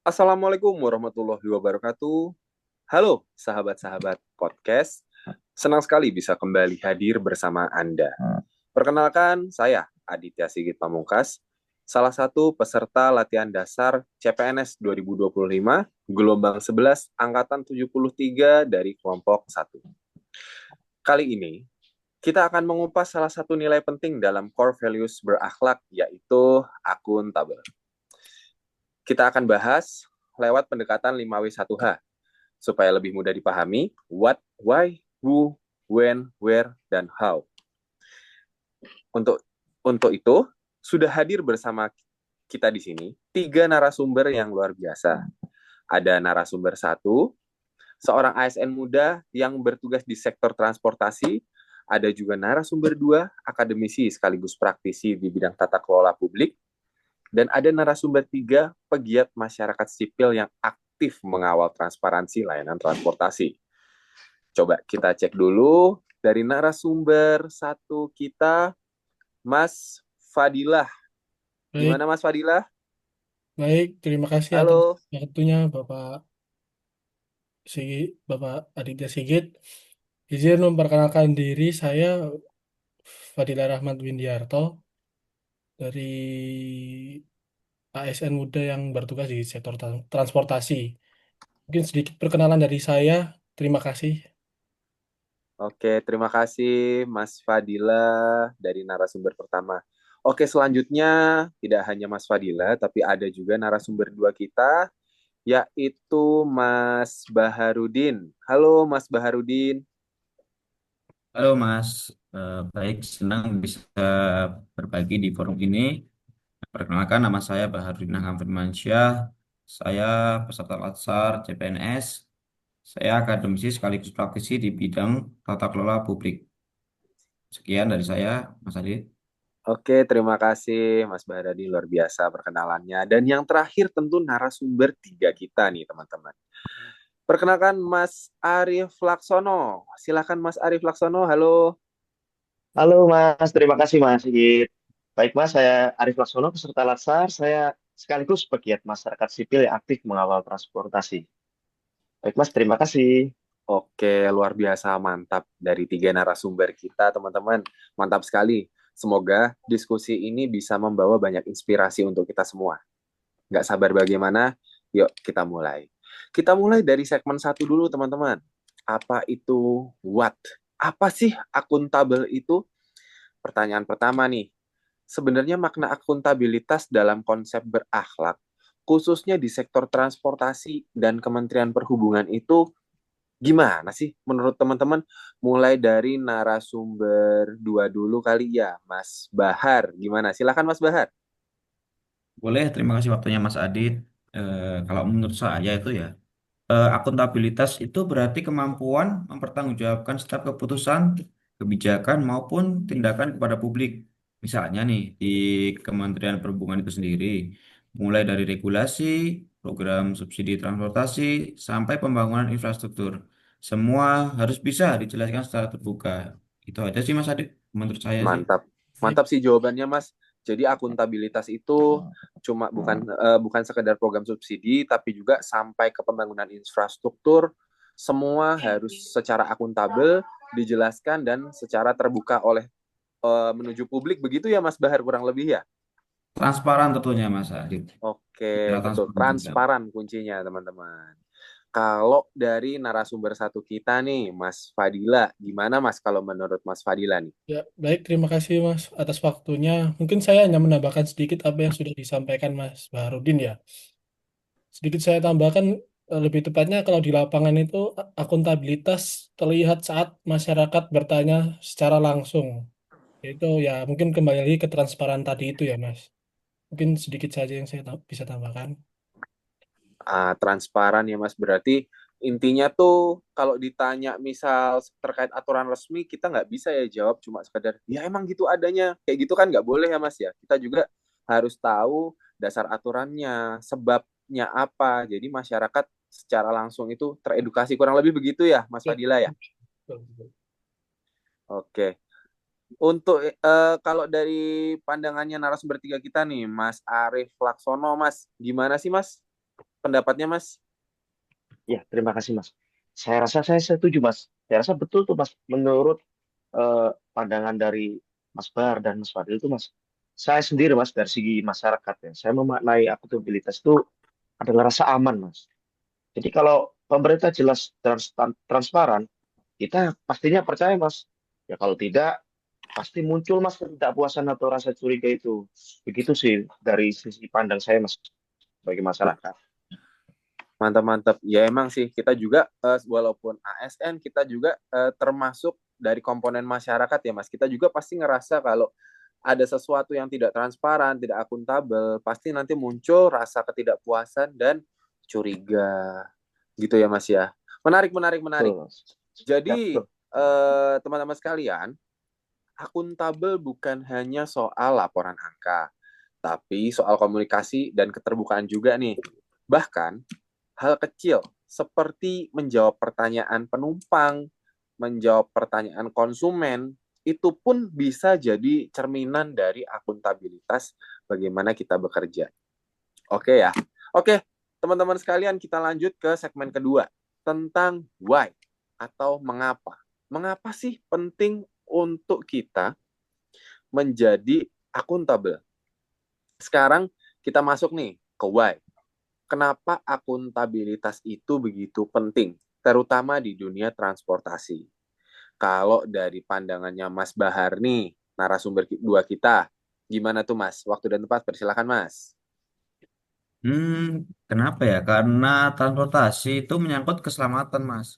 Assalamualaikum warahmatullahi wabarakatuh. Halo, sahabat-sahabat podcast. Senang sekali bisa kembali hadir bersama Anda. Perkenalkan, saya Aditya Sigit Pamungkas, salah satu peserta latihan dasar CPNS 2025, gelombang 11, angkatan 73 dari kelompok 1. Kali ini, kita akan mengupas salah satu nilai penting dalam core values berakhlak, yaitu akuntabel. Kita akan bahas lewat pendekatan 5W1H, supaya lebih mudah dipahami what, why, who, when, where, dan how. Untuk untuk itu, sudah hadir bersama kita di sini tiga narasumber yang luar biasa. Ada narasumber satu, seorang ASN muda yang bertugas di sektor transportasi. Ada juga narasumber dua, akademisi sekaligus praktisi di bidang tata kelola publik. Dan ada narasumber tiga, pegiat masyarakat sipil yang aktif mengawal transparansi layanan transportasi. Coba kita cek dulu dari narasumber satu kita, Mas Fadilah. Baik, Gimana Mas Fadilah? baik. Terima kasih atas Halo. waktunya Bapak Aditya Sigit. Izin memperkenalkan diri, saya Fadila Rahmat Windiarto dari ASN Muda yang bertugas di sektor transportasi. Mungkin sedikit perkenalan dari saya. Terima kasih. Oke, terima kasih Mas Fadilah dari narasumber pertama. Oke, selanjutnya tidak hanya Mas Fadilah, tapi ada juga narasumber dua kita, yaitu Mas Baharudin. Halo Mas Baharudin. Halo Mas, baik senang bisa berbagi di forum ini. Perkenalkan nama saya Baharudin Ahmad Firmansyah. Saya peserta Latsar CPNS. Saya akademisi sekaligus praktisi di bidang tata kelola publik. Sekian dari saya, Mas Adit. Oke, terima kasih Mas Baharudin, luar biasa perkenalannya. Dan yang terakhir tentu narasumber tiga kita nih teman-teman. Perkenalkan Mas Arief Laksono. Silakan Mas Arief Laksono. Halo. Halo Mas, terima kasih Mas Sigit. Baik Mas, saya Arif Laksono, peserta Latsar. Saya sekaligus pegiat masyarakat sipil yang aktif mengawal transportasi. Baik Mas, terima kasih. Oke, luar biasa mantap dari tiga narasumber kita, teman-teman. Mantap sekali. Semoga diskusi ini bisa membawa banyak inspirasi untuk kita semua. Nggak sabar bagaimana? Yuk, kita mulai. Kita mulai dari segmen satu dulu, teman-teman. Apa itu what? Apa sih akuntabel itu? Pertanyaan pertama nih. Sebenarnya makna akuntabilitas dalam konsep berakhlak, khususnya di sektor transportasi dan Kementerian Perhubungan itu gimana sih menurut teman-teman? Mulai dari narasumber dua dulu kali ya, Mas Bahar. Gimana? Silakan Mas Bahar. Boleh, terima kasih waktunya Mas Adit. Kalau menurut saya itu ya, akuntabilitas itu berarti kemampuan mempertanggungjawabkan setiap keputusan, kebijakan maupun tindakan kepada publik. Misalnya nih di Kementerian Perhubungan itu sendiri, mulai dari regulasi, program subsidi transportasi, sampai pembangunan infrastruktur. Semua harus bisa dijelaskan secara terbuka. Itu aja sih Mas Adit, menurut saya sih. Mantap. Baik, Mantap sih jawabannya, Mas. Jadi akuntabilitas itu cuma bukan sekedar program subsidi, tapi juga sampai ke pembangunan infrastruktur, semua harus secara akuntabel dijelaskan dan secara terbuka oleh menuju publik begitu ya Mas Bahar kurang lebih ya. Transparan tentunya Mas Adit. Oke, Secara betul. transparan juga. Transparan kuncinya, teman-teman. Kalau dari narasumber satu kita nih, Mas Fadila, gimana Mas kalau menurut Mas Fadila nih? ya, baik. Terima kasih Mas atas waktunya. Mungkin saya hanya menambahkan sedikit apa yang sudah disampaikan Mas Baharudin ya. Sedikit saya tambahkan, lebih tepatnya kalau di lapangan itu akuntabilitas terlihat saat masyarakat bertanya secara langsung. Itu ya mungkin kembali lagi ke transparan tadi itu ya Mas. Mungkin sedikit saja yang saya bisa tambahkan. Transparan ya Mas, berarti intinya tuh kalau ditanya misal terkait aturan resmi, kita nggak bisa ya jawab cuma sekedar, ya emang gitu adanya. Kayak gitu kan nggak boleh ya Mas ya. Kita juga harus tahu dasar aturannya, sebabnya apa. Jadi masyarakat secara langsung itu teredukasi. Kurang lebih begitu ya Mas Ya, Fadila ya? betul, betul. Oke. Untuk kalau dari pandangannya narasumber tiga kita nih, Mas Arief Laksono, Mas, gimana sih Mas? pendapatnya Mas? Ya, terima kasih Mas. Saya rasa saya setuju Mas. Saya rasa betul tuh Mas. Menurut pandangan dari Mas Bar dan Mas Fadil itu Mas, saya sendiri Mas dari segi masyarakat ya, saya memaknai akuntabilitas itu adalah rasa aman Mas. Jadi kalau pemerintah jelas transparan, kita pastinya percaya Mas. Ya kalau tidak, pasti muncul Mas ketidakpuasan atau rasa curiga itu. Begitu sih dari sisi pandang saya Mas sebagai masyarakat. Mantap-mantap. Ya emang sih kita juga walaupun ASN kita juga termasuk dari komponen masyarakat ya Mas. Kita juga pasti ngerasa kalau ada sesuatu yang tidak transparan, tidak akuntabel, pasti nanti muncul rasa ketidakpuasan dan curiga. Gitu ya Mas ya. Menarik, menarik, menarik. Betul Mas. Ya Jadi betul. teman-teman sekalian, akuntabel bukan hanya soal laporan angka, tapi soal komunikasi dan keterbukaan juga nih. Bahkan hal kecil seperti menjawab pertanyaan penumpang, menjawab pertanyaan konsumen, itu pun bisa jadi cerminan dari akuntabilitas bagaimana kita bekerja. Oke ya. Oke, teman-teman sekalian kita lanjut ke segmen kedua tentang why atau mengapa. Mengapa sih penting untuk kita menjadi akuntabel? Sekarang kita masuk nih ke why. Kenapa akuntabilitas itu begitu penting, terutama di dunia transportasi? Kalau dari pandangannya Mas Bahar nih, narasumber dua kita, gimana tuh Mas? Waktu dan tempat, persilakan Mas. Hmm, kenapa ya? Karena transportasi itu menyangkut keselamatan, Mas.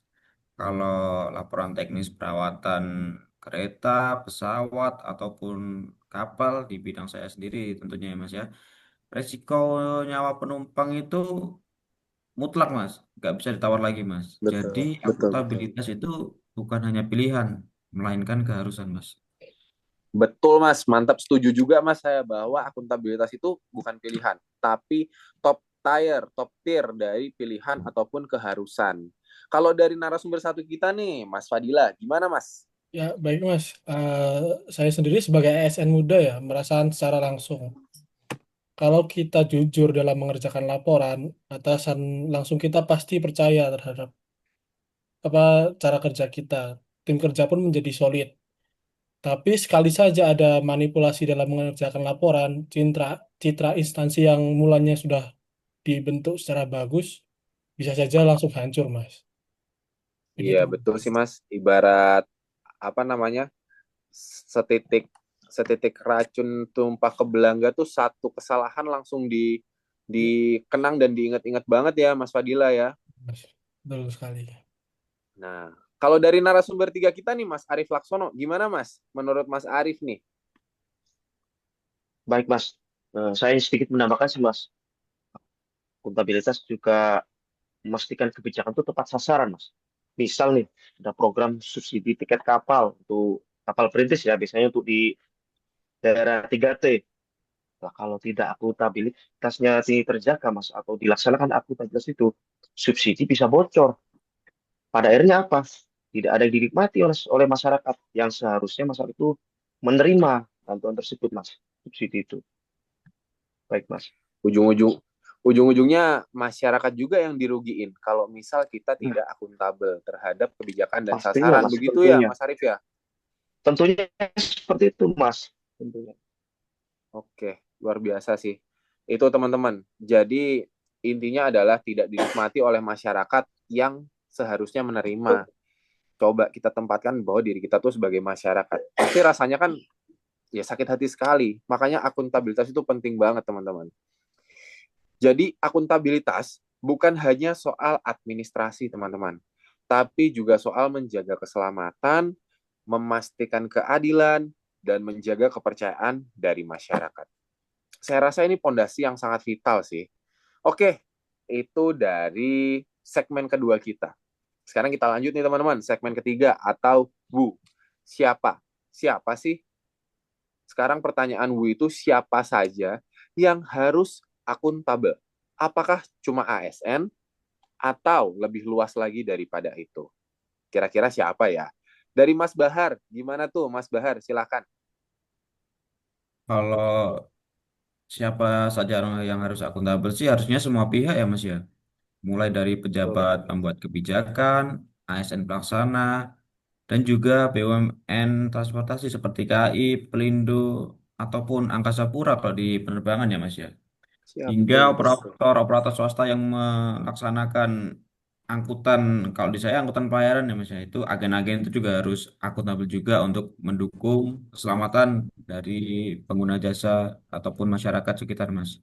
Kalau laporan teknis perawatan kereta, pesawat, ataupun kapal di bidang saya sendiri tentunya ya, Mas ya. Resiko nyawa penumpang itu mutlak, Mas. Nggak bisa ditawar lagi, Mas. Jadi Betul, betul, betul. akuntabilitas itu bukan hanya pilihan, melainkan keharusan, Mas. Betul Mas, mantap, setuju juga Mas saya bahwa akuntabilitas itu bukan pilihan, tapi top tier dari pilihan ataupun keharusan. Kalau dari narasumber satu kita nih, Mas Fadila, gimana Mas? Ya, baik Mas. Saya sendiri sebagai ASN muda ya, merasakan secara langsung. Kalau kita jujur dalam mengerjakan laporan, atasan langsung kita pasti percaya terhadap apa cara kerja kita. Tim kerja pun menjadi solid. Tapi sekali saja ada manipulasi dalam mengerjakan laporan, citra instansi yang mulanya sudah dibentuk secara bagus, bisa saja langsung hancur, Mas. Iya Begitu. betul sih Mas, ibarat apa namanya setitik setitik racun tumpah ke belangga tuh satu kesalahan langsung dikenang dan diingat-ingat banget ya Mas Fadila ya. Mas. Betul sekali. Nah, kalau dari narasumber tiga kita nih Mas Arif Laksono, gimana Mas? Menurut Mas Arif nih? Baik Mas. Saya sedikit menambahkan sih Mas. Akuntabilitas juga memastikan kebijakan itu tepat sasaran, Mas. Misal nih, ada program subsidi tiket kapal untuk kapal perintis ya, biasanya untuk di daerah 3T. Nah, kalau tidak akuntabilitasnya terjaga, Mas, atau dilaksanakan akuntabilitas itu, subsidi bisa bocor. Pada akhirnya apa? Tidak ada yang dinikmati oleh masyarakat yang seharusnya masyarakat itu menerima bantuan tersebut, Mas. Subsidi itu. Baik, Mas. Ujung-ujung ujung-ujungnya masyarakat juga yang dirugiin kalau misal kita Nah, tidak akuntabel terhadap kebijakan dan pastinya, sasaran. Mas, Begitu ya, tentunya. Mas Arif ya? Tentunya seperti itu, Mas. Tentunya. Oke, luar biasa sih. Itu teman-teman. Jadi intinya adalah tidak dinikmati oleh masyarakat yang seharusnya menerima. Coba kita tempatkan bahwa diri kita tuh sebagai masyarakat. Pasti rasanya kan ya sakit hati sekali. Makanya akuntabilitas itu penting banget, teman-teman. Jadi akuntabilitas bukan hanya soal administrasi, teman-teman, tapi juga soal menjaga keselamatan, memastikan keadilan, dan menjaga kepercayaan dari masyarakat. Saya rasa ini pondasi yang sangat vital sih. Oke, itu dari segmen kedua kita. Sekarang kita lanjut nih teman-teman, segmen ketiga atau WU. Siapa? Siapa sih? Sekarang pertanyaan WU itu siapa saja yang harus akuntabel? Apakah cuma ASN atau lebih luas lagi daripada itu? Kira-kira siapa ya? Dari Mas Bahar, gimana tuh Mas Bahar? Silakan. Kalau siapa saja orang yang harus akuntabel sih harusnya semua pihak ya, Mas ya. mulai dari Betul. pejabat pembuat kebijakan, ASN pelaksana, dan juga BUMN transportasi seperti KAI, Pelindo, ataupun Angkasa Pura kalau di penerbangan ya Mas ya. Siap, Hingga betul, betul. operator-operator swasta yang melaksanakan angkutan, kalau di saya angkutan pelayaran ya Mas ya, itu agen-agen itu juga harus akuntabel juga untuk mendukung keselamatan dari pengguna jasa ataupun masyarakat sekitar Mas.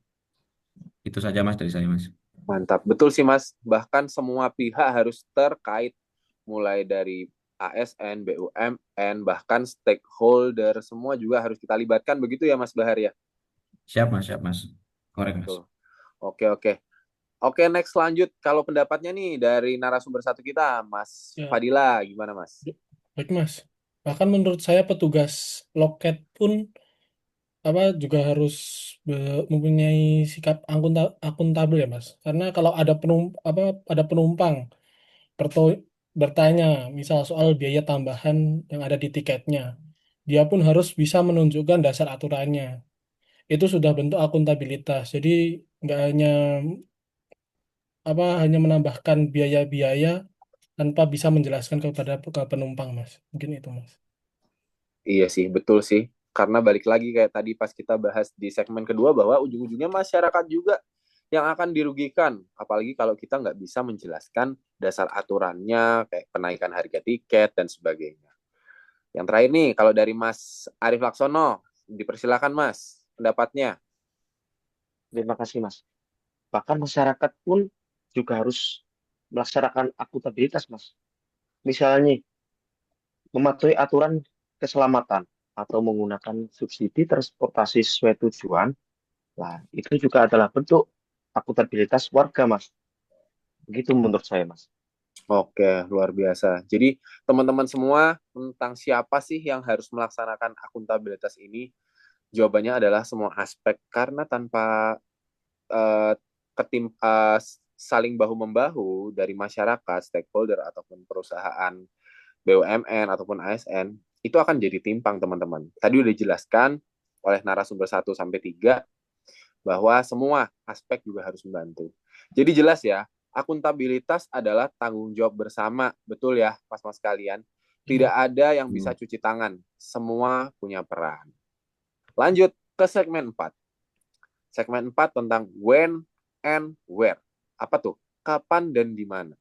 Itu saja Mas dari saya Mas. Mantap. Betul sih, Mas. Bahkan semua pihak harus terkait, mulai dari ASN, BUMN, bahkan stakeholder, semua juga harus kita libatkan. Begitu ya, Mas Bahar ya? Siap Mas, siap Mas. Korek Mas. Betul. Oke, oke. Oke, next lanjut. Kalau pendapatnya nih dari narasumber satu kita, Mas Ya, Fadila, gimana, Mas? baik Mas. Bahkan menurut saya petugas loket pun juga harus mempunyai sikap akuntabel ya Mas. Karena kalau ada penumpang bertanya misal soal biaya tambahan yang ada di tiketnya, dia pun harus bisa menunjukkan dasar aturannya. Itu sudah bentuk akuntabilitas. Jadi nggak hanya menambahkan biaya-biaya tanpa bisa menjelaskan kepada penumpang, Mas. Mungkin itu, Mas. Iya sih, betul sih. Karena balik lagi kayak tadi pas kita bahas di segmen kedua bahwa ujung-ujungnya masyarakat juga yang akan dirugikan. Apalagi kalau kita nggak bisa menjelaskan dasar aturannya, kayak penaikan harga tiket dan sebagainya. Yang terakhir nih, kalau dari Mas Arief Laksono, dipersilakan Mas, pendapatnya. Terima kasih, Mas. Bahkan masyarakat pun juga harus melaksanakan akuntabilitas, Mas. Misalnya, mematuhi aturan keselamatan atau menggunakan subsidi transportasi sesuai tujuan, lah itu juga adalah bentuk akuntabilitas warga, Mas. Begitu menurut saya, Mas. Oke, luar biasa. Jadi, teman-teman semua, tentang siapa sih yang harus melaksanakan akuntabilitas ini? Jawabannya adalah semua aspek. Karena tanpa uh, saling bahu-membahu dari masyarakat, stakeholder, ataupun perusahaan BUMN, ataupun ASN, itu akan jadi timpang, teman-teman. Tadi udah dijelaskan oleh narasumber 1 sampai 3 bahwa semua aspek juga harus membantu. Jadi jelas ya, akuntabilitas adalah tanggung jawab bersama. Betul ya, mas-mas kalian? Tidak Ya, ada yang bisa cuci tangan. Semua punya peran. Lanjut ke segmen 4. Segmen 4 tentang when and where. Apa tuh? Kapan dan di mana.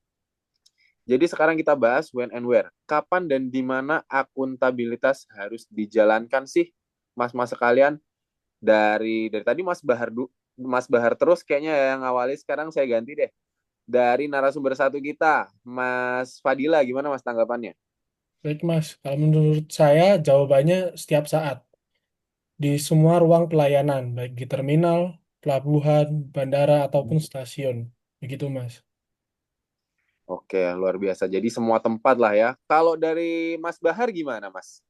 Jadi sekarang kita bahas when and where. Kapan dan di mana akuntabilitas harus dijalankan sih, mas-mas sekalian? Dari tadi Mas Bahar terus kayaknya yang awali, sekarang saya ganti deh. Dari narasumber satu kita, Mas Fadila, gimana Mas tanggapannya? baik, Mas. Kalau menurut saya, jawabannya setiap saat. Di semua ruang pelayanan, baik di terminal, pelabuhan, bandara, ataupun stasiun. Begitu, Mas. Oke, luar biasa. Jadi semua tempat lah ya. Kalau dari Mas Bahar gimana, Mas?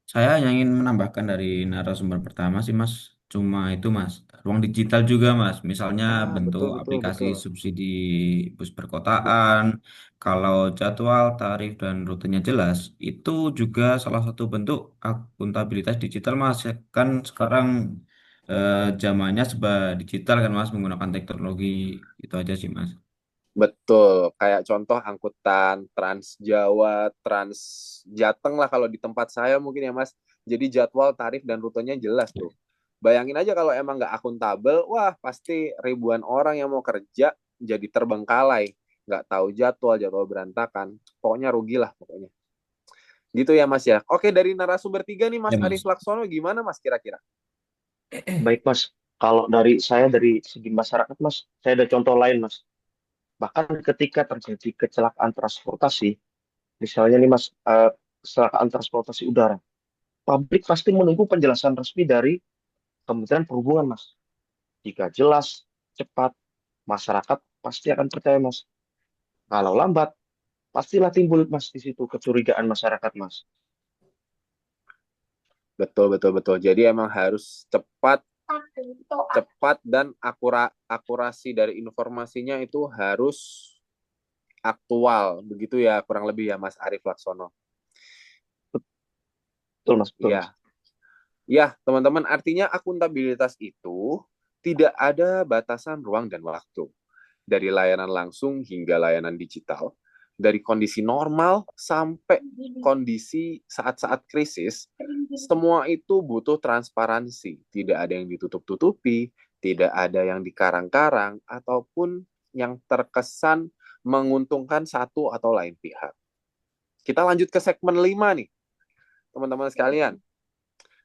Saya hanya ingin menambahkan dari narasumber pertama sih Mas. Cuma itu Mas, ruang digital juga Mas. Misalnya Ah, bentuk betul, betul, aplikasi betul. subsidi bus perkotaan. Kalau jadwal, tarif, dan rutenya jelas, itu juga salah satu bentuk akuntabilitas digital Mas. Kan sekarang zamannya serba digital kan Mas, menggunakan teknologi. Itu aja sih Mas. Betul, kayak contoh angkutan Trans Jawa, Trans Jateng lah kalau di tempat saya mungkin ya Mas. Jadi jadwal, tarif, dan rutenya jelas tuh. Bayangin aja kalau emang nggak akuntabel, wah pasti ribuan orang yang mau kerja jadi terbengkalai. Nggak tahu jadwal, jadwal berantakan. Pokoknya rugilah pokoknya. Gitu ya Mas ya. Oke, dari narasumber 3 nih Mas Ya Arief Mas. Laksono, gimana Mas kira-kira? Baik, Mas. Kalau dari segi masyarakat, Mas, saya ada contoh lain, Mas. Bahkan ketika terjadi kecelakaan transportasi, misalnya nih, Mas, kecelakaan transportasi udara, publik pasti menunggu penjelasan resmi dari Kementerian Perhubungan, Mas. Jika jelas, cepat, masyarakat pasti akan percaya, Mas. Kalau lambat, pastilah timbul, Mas, di situ kecurigaan masyarakat, Mas. Betul, betul, betul. Jadi emang harus cepat, cepat dan akurasi dari informasinya itu harus aktual. Begitu ya kurang lebih ya Mas Arief Laksono. Betul, Mas. Betul, Mas. Ya, ya teman-teman, artinya akuntabilitas itu tidak ada batasan ruang dan waktu. dari layanan langsung hingga layanan digital, dari kondisi normal sampai kondisi saat-saat krisis, semua itu butuh transparansi. Tidak ada yang ditutup-tutupi, tidak ada yang dikarang-karang, ataupun yang terkesan menguntungkan satu atau lain pihak. Kita lanjut ke segmen 5 nih, teman-teman sekalian.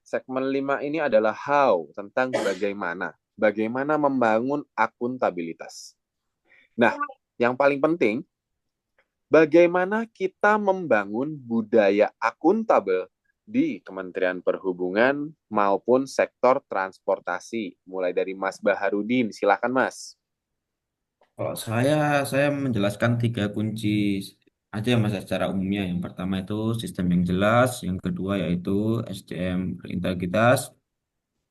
Segmen 5 ini adalah how, tentang bagaimana membangun akuntabilitas. Nah, yang paling penting, bagaimana kita membangun budaya akuntabel di Kementerian Perhubungan maupun sektor transportasi. Mulai dari Mas Baharudin, silakan Mas. Kalau saya menjelaskan 3 kunci aja Mas secara umumnya. Yang pertama itu sistem yang jelas, yang kedua yaitu SDM berintegritas,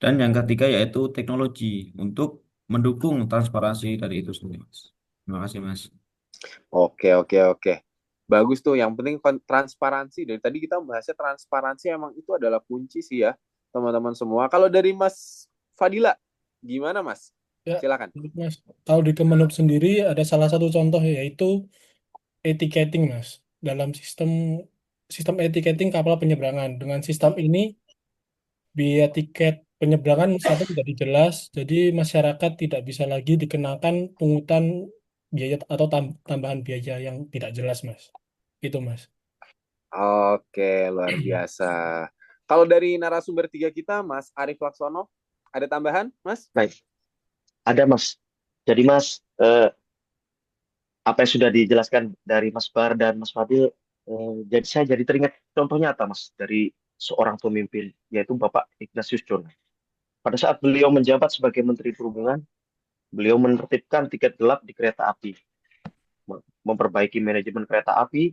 dan yang ketiga yaitu teknologi untuk mendukung transparansi dari itu sendiri, Mas. Terima kasih, Mas. Oke. Bagus tuh, yang penting transparansi. Dari tadi kita bahasnya transparansi, emang itu adalah kunci sih ya, teman-teman semua. Kalau dari Mas Fadila, gimana Mas? Ya, Silakan. Mas. Kalau di Kemenhub sendiri ada salah satu contoh yaitu etiketing, Mas. Dalam sistem etiketing kapal penyeberangan. Dengan sistem ini biaya tiket penyeberangan satu tidak jelas, jadi masyarakat tidak bisa lagi dikenakan pungutan biaya atau tambahan biaya yang tidak jelas, Mas. Itu, Mas. Oke, luar biasa. Kalau dari narasumber 3 kita, Mas Arief Laksono, ada tambahan, Mas? Baik, ada Mas. Jadi Mas, apa yang sudah dijelaskan dari Mas Bar dan Mas Fadil, jadi saya jadi teringat contoh nyata Mas dari seorang pemimpin yaitu Bapak Ignatius Jonan. Pada saat beliau menjabat sebagai Menteri Perhubungan, beliau menertibkan tiket gelap di kereta api, memperbaiki manajemen kereta api,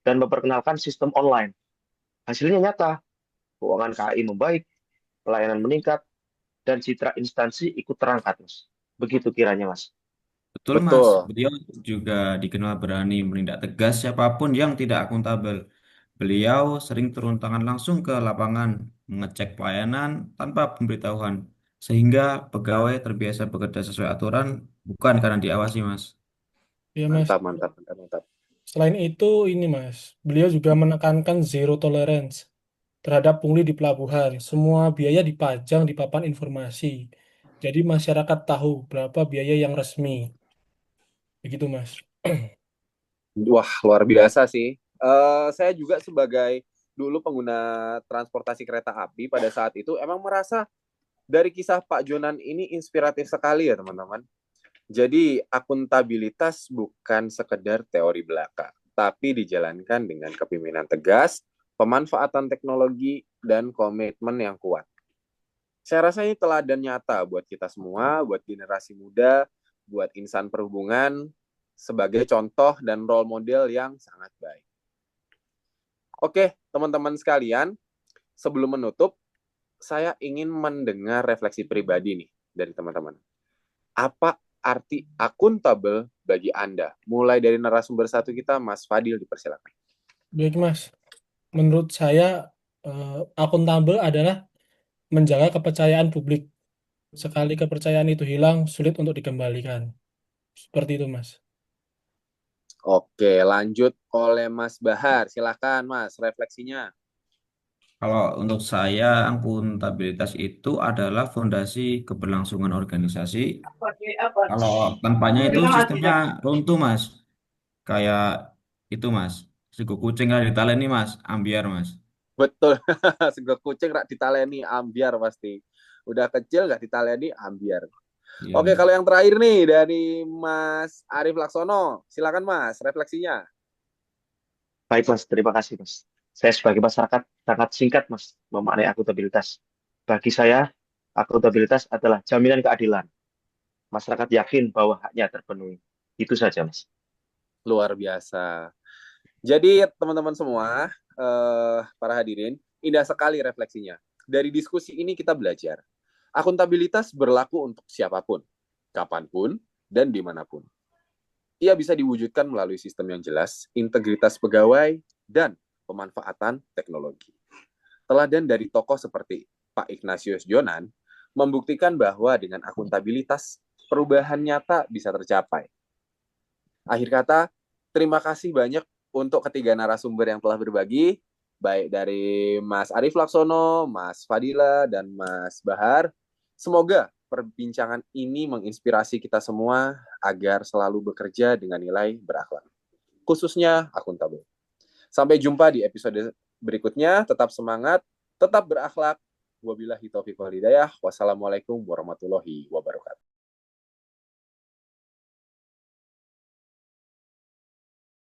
dan memperkenalkan sistem online. Hasilnya nyata, keuangan KAI membaik, pelayanan meningkat, dan citra instansi ikut terangkat, Mas. Begitu kiranya, Mas. Betul, Mas. Betul. Beliau juga dikenal berani menindak tegas siapapun yang tidak akuntabel. Beliau sering turun tangan langsung ke lapangan, mengecek pelayanan tanpa pemberitahuan, sehingga pegawai terbiasa bekerja sesuai aturan, bukan karena diawasi, Mas. Ya, Mas. Mantap. Selain itu, ini, Mas, beliau juga menekankan zero tolerance terhadap pungli di pelabuhan. Semua biaya dipajang di papan informasi. Jadi masyarakat tahu berapa biaya yang resmi. Begitu, Mas. Wah, luar biasa sih. Saya juga sebagai dulu pengguna transportasi kereta api pada saat itu emang merasa dari kisah Pak Jonan ini inspiratif sekali ya teman-teman. Jadi akuntabilitas bukan sekedar teori belaka, tapi dijalankan dengan kepemimpinan tegas, pemanfaatan teknologi, dan komitmen yang kuat. Saya rasa ini teladan nyata buat kita semua, buat generasi muda, buat insan perhubungan, sebagai contoh dan role model yang sangat baik. Oke, teman-teman sekalian, sebelum menutup, saya ingin mendengar refleksi pribadi nih dari teman-teman. Apa arti akuntabel bagi Anda? Mulai dari narasumber satu kita, Mas Fadil, dipersilakan. Baik, Mas. Menurut saya, akuntabel adalah menjaga kepercayaan publik. Sekali kepercayaan itu hilang, sulit untuk dikembalikan. Seperti itu, Mas. Oke, lanjut oleh Mas Bahar. Silakan, Mas, refleksinya. Kalau untuk saya, akuntabilitas itu adalah fondasi keberlangsungan organisasi. Kalau tanpanya itu sistemnya runtuh, Mas. Kayak itu, Mas. Sego kucing nggak ditaleni, Mas. Ambiar, Mas. Betul, sego kucing rak ditaleni ambiar pasti. Udah kecil nggak ditaleni ambiar. Iya, Oke, Mas. kalau yang terakhir nih dari Mas Arief Laksono, silakan Mas, refleksinya. Baik, Mas. Terima kasih, Mas. Saya sebagai masyarakat sangat singkat, Mas, memaknai akuntabilitas. Bagi saya, akuntabilitas adalah jaminan keadilan. Masyarakat yakin bahwa haknya terpenuhi. Itu saja, Mas. Luar biasa. Jadi teman-teman semua, para hadirin, indah sekali refleksinya. Dari diskusi ini kita belajar. Akuntabilitas berlaku untuk siapapun, kapanpun, dan dimanapun. Ia bisa diwujudkan melalui sistem yang jelas, integritas pegawai, dan pemanfaatan teknologi. Teladan dari tokoh seperti Pak Ignatius Jonan membuktikan bahwa dengan akuntabilitas, perubahan nyata bisa tercapai. Akhir kata, terima kasih banyak untuk ketiga narasumber yang telah berbagi, baik dari Mas Arief Laksono, Mas Fadila, dan Mas Bahar. Semoga perbincangan ini menginspirasi kita semua agar selalu bekerja dengan nilai berakhlak, khususnya akuntabel. Sampai jumpa di episode berikutnya. Tetap semangat, tetap berakhlak. Wabillahi taufiq wal hidayah. Wassalamualaikum warahmatullahi wabarakatuh.